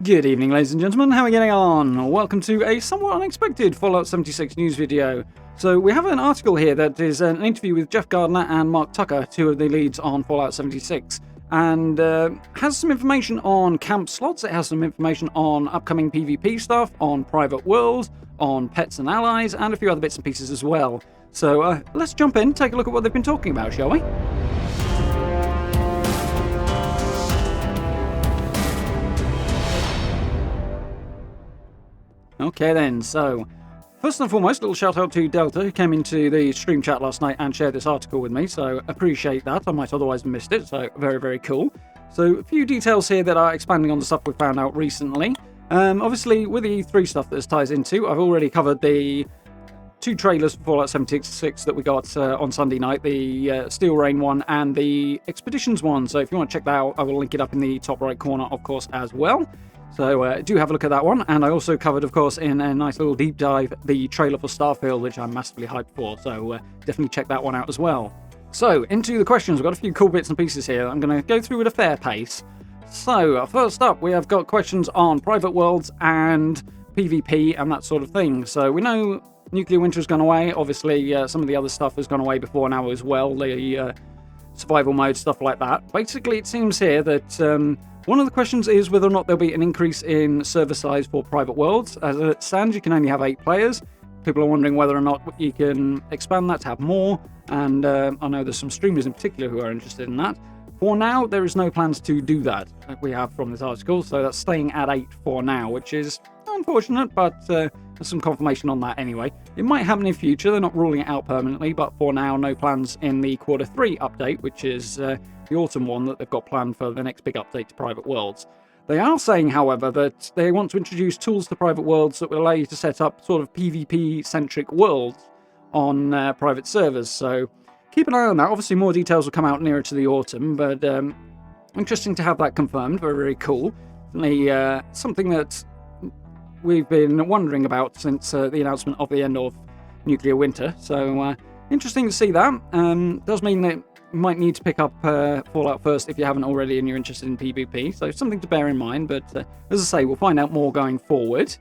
Good evening, ladies and gentlemen. How are we getting on? Welcome to a somewhat unexpected Fallout 76 news video. So we have an article here that is an interview with Jeff Gardiner and Mark Tucker, two of the leads on Fallout 76, and has some information on camp slots. It has some information on upcoming PvP stuff, on private worlds, on pets and allies, and a few other bits and pieces as well. So let's jump in, take a look at what they've been talking about, shall we? Okay then, so first and foremost, a little shout out to Delta, who came into the stream chat last night and shared this article with me, so appreciate that. I might otherwise have missed it, so very, very cool. So a few details here that are expanding on the stuff we found out recently. Obviously, with the E3 stuff that this ties into, I've already covered the two trailers for Fallout 76 that we got on Sunday night, the Steel Rain one and the Expeditions one, so if you want to check that out, I will link it up in the top right corner, of course, as well. So do have a look at that one, and I also covered, of course, in a nice little deep dive, the trailer for Starfield, which I'm massively hyped for, so definitely check that one out as well. So, into the questions. We've got a few cool bits and pieces here. I'm going to go through at a fair pace. So, first up, we have got questions on private worlds and PvP and that sort of thing. So, we know nuclear winter has gone away. Obviously, some of the other stuff has gone away before now as well, the survival mode, stuff like that. Basically, it seems here that one of the questions is whether or not there'll be an increase in server size for private worlds. As it stands, you can only have 8 players. People are wondering whether or not you can expand that to have more, and I know there's some streamers in particular who are interested in that. For now, there is no plans to do that we have from this article, so that's staying at 8 for now, which is unfortunate, but there's some confirmation on that anyway. It might happen in future, they're not ruling it out permanently, but for now, no plans in the Q3 update, which is the autumn one that they've got planned for the next big update to private worlds. They are saying, however, that they want to introduce tools to private worlds that will allow you to set up sort of PvP-centric worlds on private servers, so keep an eye on that. Obviously, more details will come out nearer to the autumn, but interesting to have that confirmed. Very, very cool. Definitely something that we've been wondering about since the announcement of the end of nuclear winter. So interesting to see that. Does mean that you might need to pick up Fallout first if you haven't already and you're interested in PvP. So something to bear in mind. But as I say, we'll find out more going forward.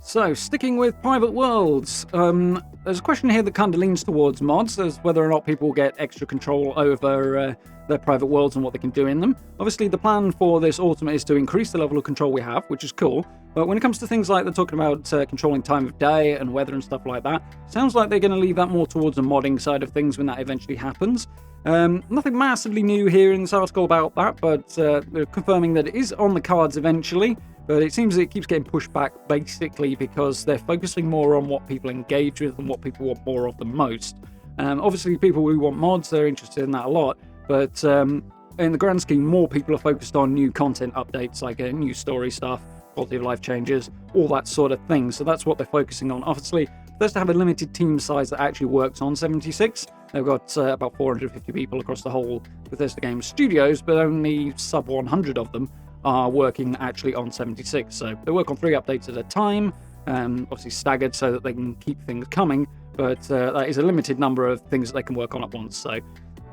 So, sticking with private worlds, there's a question here that kind of leans towards mods, as whether or not people will get extra control over their private worlds and what they can do in them. Obviously, the plan for this autumn is to increase the level of control we have, which is cool. But when it comes to things like they're talking about controlling time of day and weather and stuff like that, sounds like they're going to leave that more towards the modding side of things when that eventually happens. Nothing massively new here in this article about that, but they're confirming that it is on the cards eventually. But it seems it keeps getting pushed back basically because they're focusing more on what people engage with and what people want more of the most. Obviously, people who want mods, they're interested in that a lot. But in the grand scheme, more people are focused on new content updates, like new story stuff, quality of life changes, all that sort of thing. So that's what they're focusing on. Obviously, Bethesda have a limited team size that actually works on 76. They've got about 450 people across the whole Bethesda Games studios, but only sub 100 of them are working actually on 76. So they work on 3 updates at a time, obviously staggered so that they can keep things coming, but that is a limited number of things that they can work on at once. So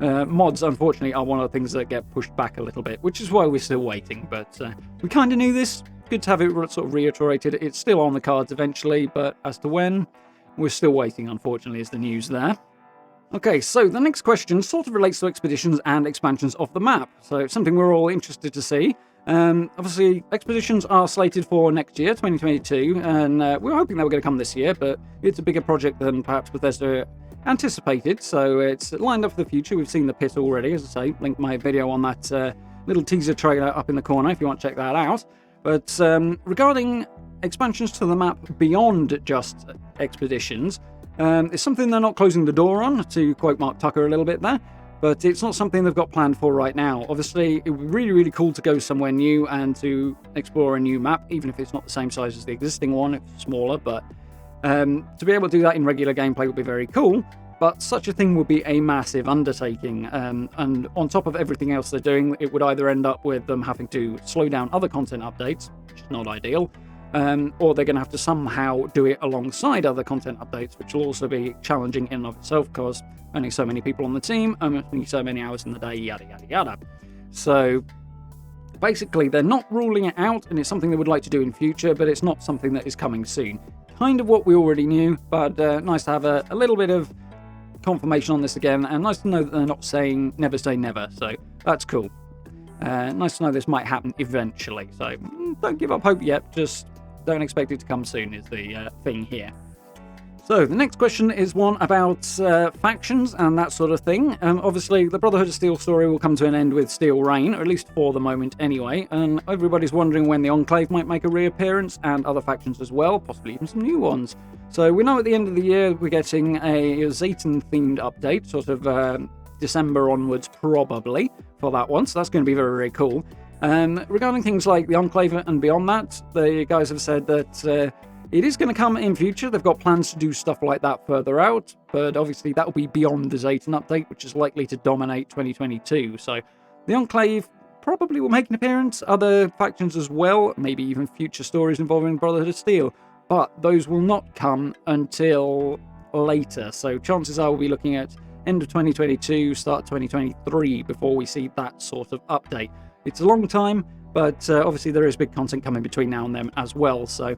mods, unfortunately, are one of the things that get pushed back a little bit, which is why we're still waiting. But we kind of knew this. Good to have it sort of reiterated. It's still on the cards eventually, but as to when, we're still waiting, unfortunately, is the news there. Okay, so the next question sort of relates to expeditions and expansions of the map. So it's something we're all interested to see. Obviously, expeditions are slated for next year, 2022, and we were hoping they were going to come this year, but it's a bigger project than perhaps Bethesda anticipated, so it's lined up for the future. We've seen the pit already, as I say. Link my video on that little teaser trailer up in the corner if you want to check that out. But regarding expansions to the map beyond just expeditions, it's something they're not closing the door on, to quote Mark Tucker a little bit there. But it's not something they've got planned for right now. Obviously, it would be really, really cool to go somewhere new and to explore a new map, even if it's not the same size as the existing one, it's smaller. But to be able to do that in regular gameplay would be very cool. But such a thing would be a massive undertaking. And on top of everything else they're doing, it would either end up with them having to slow down other content updates, which is not ideal, or they're going to have to somehow do it alongside other content updates, which will also be challenging in and of itself because only so many people on the team, only so many hours in the day, yada, yada, yada. So basically, they're not ruling it out, and it's something they would like to do in future, but it's not something that is coming soon. Kind of what we already knew, but nice to have a little bit of confirmation on this again, and nice to know that they're not saying never say never, so that's cool. Nice to know this might happen eventually, so don't give up hope yet, just don't expect it to come soon is the thing here. So, the next question is one about factions and that sort of thing. Obviously, the Brotherhood of Steel story will come to an end with Steel Reign, or at least for the moment anyway, and everybody's wondering when the Enclave might make a reappearance, and other factions as well, possibly even some new ones. So, we know at the end of the year we're getting a Zayton-themed update, sort of December onwards probably, for that one, so that's going to be very, very cool. Regarding things like the Enclave and beyond that, the guys have said that it is going to come in future. They've got plans to do stuff like that further out, but obviously that will be beyond the Zayton update, which is likely to dominate 2022. So the Enclave probably will make an appearance, other factions as well, maybe even future stories involving Brotherhood of Steel, but those will not come until later. So chances are we'll be looking at end of 2022, start 2023 before we see that sort of update. It's a long time, but obviously there is big content coming between now and then as well, so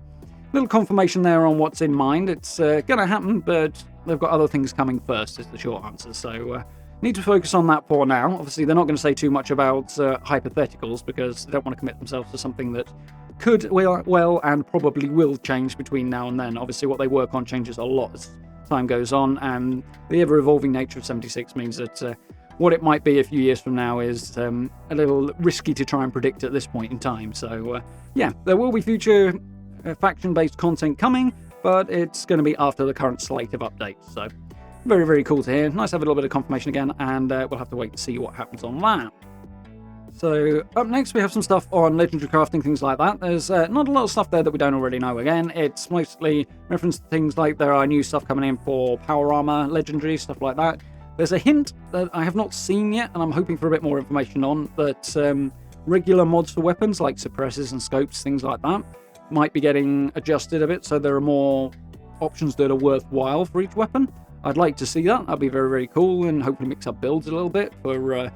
little confirmation there on what's in mind. It's going to happen, but they've got other things coming first, is the short answer. So need to focus on that for now. Obviously, they're not going to say too much about hypotheticals because they don't want to commit themselves to something that could well and probably will change between now and then. Obviously, what they work on changes a lot as time goes on, and the ever-evolving nature of 76 means that what it might be a few years from now is a little risky to try and predict at this point in time. So, yeah, there will be future faction-based content coming, but it's going to be after the current slate of updates. So, very, very cool to hear. Nice to have a little bit of confirmation again, and we'll have to wait to see what happens on that. So, up next we have some stuff on legendary crafting, things like that. There's not a lot of stuff there that we don't already know. Again, it's mostly reference to things like there are new stuff coming in for power armor, legendary, stuff like that. There's a hint that I have not seen yet, and I'm hoping for a bit more information on, that regular mods for weapons, like suppressors and scopes, things like that, might be getting adjusted a bit, so there are more options that are worthwhile for each weapon. I'd like to see that. That'd be very, very cool, and hopefully mix up builds a little bit for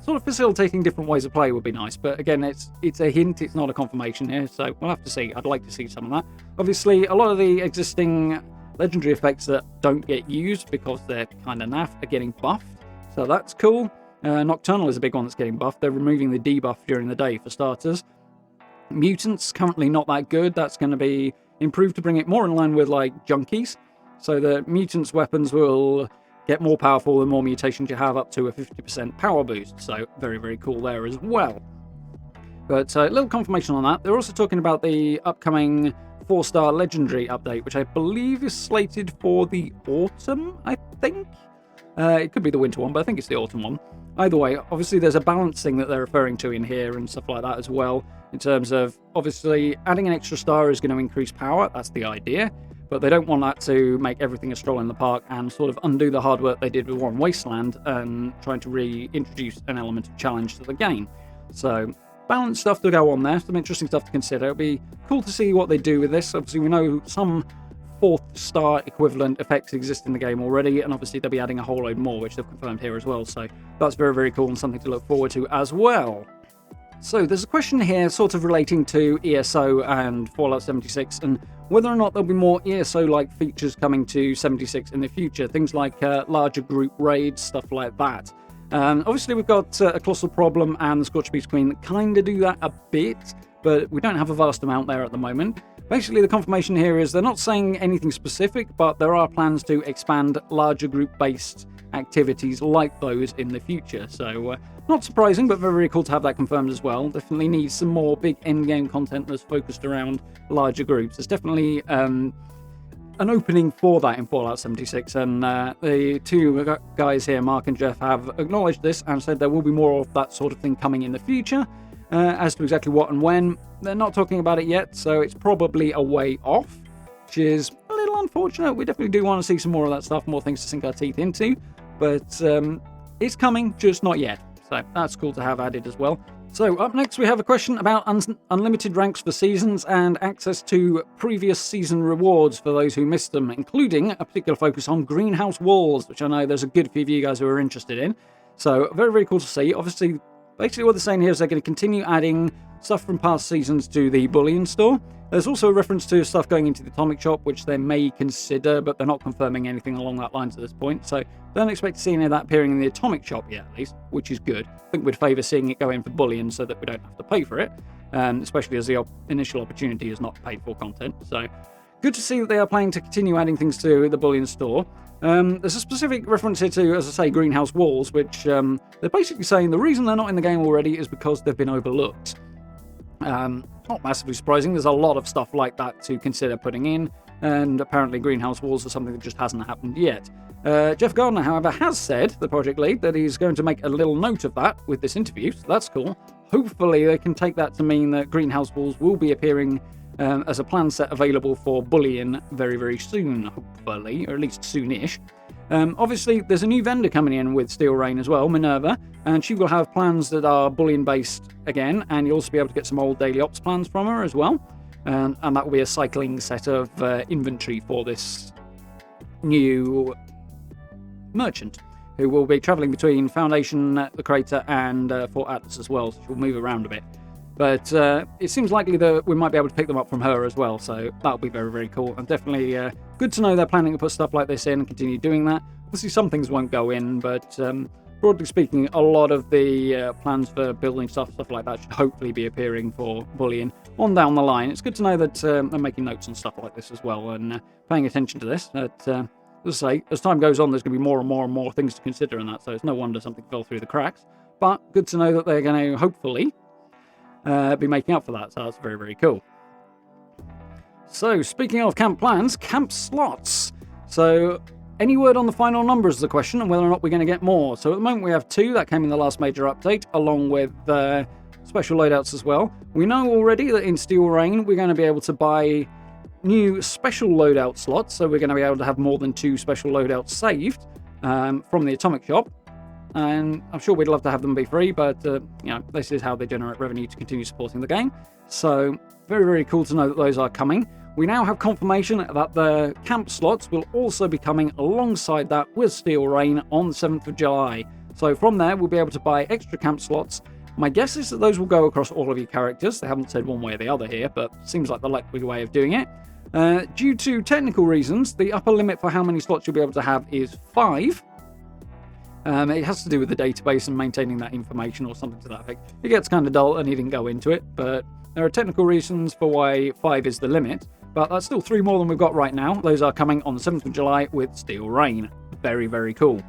sort of facilitating different ways of play would be nice. But again, it's a hint, it's not a confirmation here, so we'll have to see. I'd like to see some of that. Obviously, a lot of the existing legendary effects that don't get used because they're kind of naff are getting buffed, so that's cool. Nocturnal is a big one that's getting buffed. They're removing the debuff during the day for starters. Mutants, currently not that good. That's going to be improved to bring it more in line with, like, junkies. So the mutants' weapons will get more powerful the more mutations you have, up to a 50% power boost. So very, very cool there as well. But a little confirmation on that. They're also talking about the upcoming 4-star legendary update, which I believe is slated for the autumn, I think. It could be the winter one, but I think it's the autumn one. Either way, obviously there's a balance thing that they're referring to in here and stuff like that as well, in terms of, obviously, adding an extra star is going to increase power, that's the idea, but they don't want that to make everything a stroll in the park and sort of undo the hard work they did with One Wasteland and trying to reintroduce an element of challenge to the game. So, balanced stuff to go on there, some interesting stuff to consider. It'll be cool to see what they do with this. Obviously, we know some 4th-star equivalent effects exist in the game already, and obviously they'll be adding a whole load more, which they've confirmed here as well, so that's very, very cool and something to look forward to as well. So there's a question here sort of relating to ESO and Fallout 76 and whether or not there'll be more ESO-like features coming to 76 in the future, things like larger group raids, stuff like that. Obviously we've got a Colossal Problem and the Scorched Beast Queen that kind of do that a bit, but we don't have a vast amount there at the moment. Basically, the confirmation here is they're not saying anything specific, but there are plans to expand larger group-based activities like those in the future. So, not surprising, but very, very cool to have that confirmed as well. Definitely need some more big endgame content that's focused around larger groups. There's definitely an opening for that in Fallout 76, and the two guys here, Mark and Jeff, have acknowledged this and said there will be more of that sort of thing coming in the future. As to exactly what and when, they're not talking about it yet, so it's probably a way off, which is a little unfortunate. We definitely do want to see some more of that stuff, more things to sink our teeth into, but it's coming, just not yet. So that's cool to have added as well. So up next we have a question about unlimited ranks for seasons and access to previous season rewards for those who missed them, including a particular focus on greenhouse walls, which I know there's a good few of you guys who are interested in. So very, very cool to see. Obviously, basically what they're saying here is they're going to continue adding stuff from past seasons to the bullion store. There's also a reference to stuff going into the atomic shop, which they may consider, but they're not confirming anything along that lines at this point. So don't expect to see any of that appearing in the atomic shop yet, at least, which is good. I think we'd favour seeing it go in for bullion so that we don't have to pay for it, especially as the initial opportunity is not paid for content. So good to see that they are planning to continue adding things to the bullion store. There's a specific reference here to, as I say, greenhouse walls, which they're basically saying the reason they're not in the game already is because they've been overlooked. Not massively surprising. There's a lot of stuff like that to consider putting in, and apparently greenhouse walls are something that just hasn't happened yet. Jeff Gardiner, however, has said, the project lead, that he's going to make a little note of that with this interview, so that's cool. Hopefully they can take that to mean that greenhouse walls will be appearing as a plan set available for bullion very, very soon, hopefully, or at least soonish. Obviously, there's a new vendor coming in with Steel Rain as well, Minerva, and she will have plans that are bullion-based again, and you'll also be able to get some old daily ops plans from her as well. And that will be a cycling set of inventory for this new merchant, who will be travelling between Foundation, the Crater, and Fort Atlas as well, so she'll move around a bit. But it seems likely that we might be able to pick them up from her as well, so that'll be very, very cool. And definitely good to know they're planning to put stuff like this in and continue doing that. Obviously, some things won't go in, but broadly speaking, a lot of the plans for building stuff like that should hopefully be appearing for bullion on down the line. It's good to know that they're making notes on stuff like this as well and paying attention to this. But, as I say, as time goes on, there's going to be more and more and more things to consider in that, so it's no wonder something fell through the cracks. But good to know that they're going to hopefully be making up for that, so that's very, very cool. So, speaking of camp plans, camp slots. So, any word on the final numbers is the question, and whether or not we're going to get more. So, at the moment we have 2, that came in the last major update, along with special loadouts as well. We know already that in Steel Rain we're going to be able to buy new special loadout slots, so we're going to be able to have more than 2 special loadouts saved from the atomic shop. And I'm sure we'd love to have them be free, but this is how they generate revenue to continue supporting the game. So very, very cool to know that those are coming. We now have confirmation that the camp slots will also be coming alongside that with Steel Rain on the 7th of July. So from there, we'll be able to buy extra camp slots. My guess is that those will go across all of your characters. They haven't said one way or the other here, but seems like the likely way of doing it. Due to technical reasons, the upper limit for how many slots you'll be able to have is 5. It has to do with the database and maintaining that information or something to that effect. It gets kind of dull and he didn't go into it, but there are technical reasons for why 5 is the limit. But that's still 3 more than we've got right now. Those are coming on the 7th of July with Steel Rain. Very, very cool.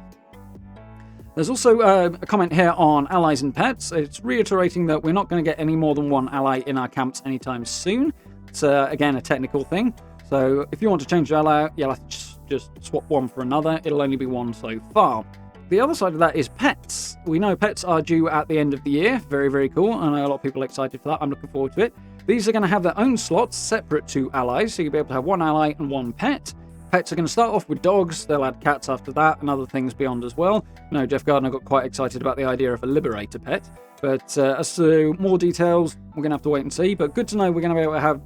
There's also a comment here on allies and pets. It's reiterating that we're not going to get any more than 1 ally in our camps anytime soon. It's, again, a technical thing. So if you want to change your ally, you'll have to just swap one for another. It'll only be 1 so far. The other side of that is pets. We know pets are due at the end of the year. Very, very cool. I know a lot of people are excited for that. I'm looking forward to it. These are going to have their own slots separate to allies, so you'll be able to have 1 ally and 1 pet. Pets are going to start off with dogs. They'll add cats after that and other things beyond as well. No, Jeff Gardiner got quite excited about the idea of a liberator pet. But as to more details, we're going to have to wait and see. But good to know we're going to be able to have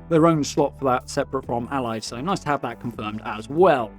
their own slot for that separate from allies. So nice to have that confirmed as well.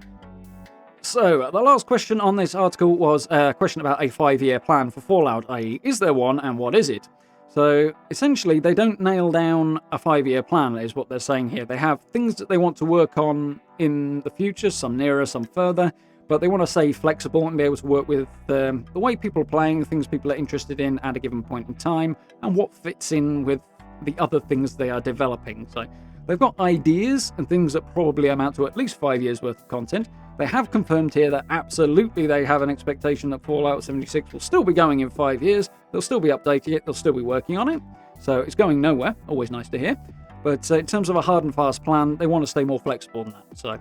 So, the last question on this article was a question about a 5-year plan for Fallout, i.e. is there one and what is it? So, essentially, they don't nail down a 5-year plan, is what they're saying here. They have things that they want to work on in the future, some nearer, some further, but they want to stay flexible and be able to work with the way people are playing, the things people are interested in at a given point in time, and what fits in with the other things they are developing. So, they've got ideas and things that probably amount to at least 5 years worth of content. They have confirmed here that absolutely they have an expectation that Fallout 76 will still be going in 5 years. They'll still be updating it. They'll still be working on it. So it's going nowhere. Always nice to hear. But in terms of a hard and fast plan, they want to stay more flexible than that. So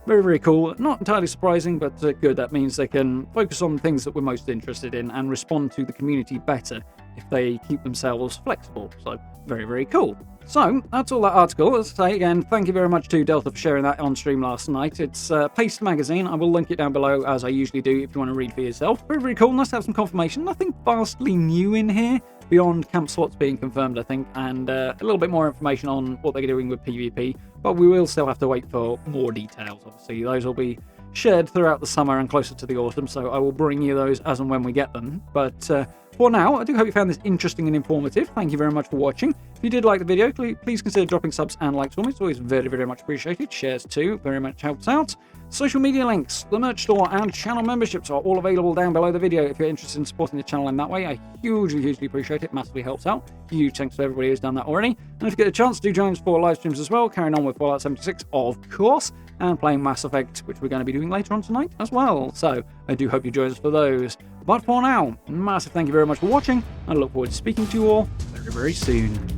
very, very cool. Not entirely surprising, but good. That means they can focus on things that we're most interested in and respond to the community better if they keep themselves flexible. So very, very cool. So, that's all that article. As I say, again, thank you very much to Delta for sharing that on stream last night. It's Paste Magazine. I will link it down below, as I usually do, if you want to read for yourself. Very, very cool. Nice to have some confirmation. Nothing vastly new in here, beyond camp slots being confirmed, I think, and a little bit more information on what they're doing with PvP. But we will still have to wait for more details, obviously. Those will be shared throughout the summer and closer to the autumn, so I will bring you those as and when we get them. But for now, I do hope you found this interesting and informative. Thank you very much for watching. If you did like the video, please consider dropping subs and likes for me. It's always very, very much appreciated. Shares too, very much helps out. Social media links, the merch store, and channel memberships are all available down below the video if you're interested in supporting the channel in that way. I hugely appreciate it. Massively helps out. Huge thanks to everybody who's done that already. And if you get a chance, do join us for live streams as well, carrying on with Fallout 76, of course, and playing Mass Effect, which we're going to be doing later on tonight as well. So I do hope you join us for those. But for now, massive thank you very much for watching. I look forward to speaking to you all very, very soon.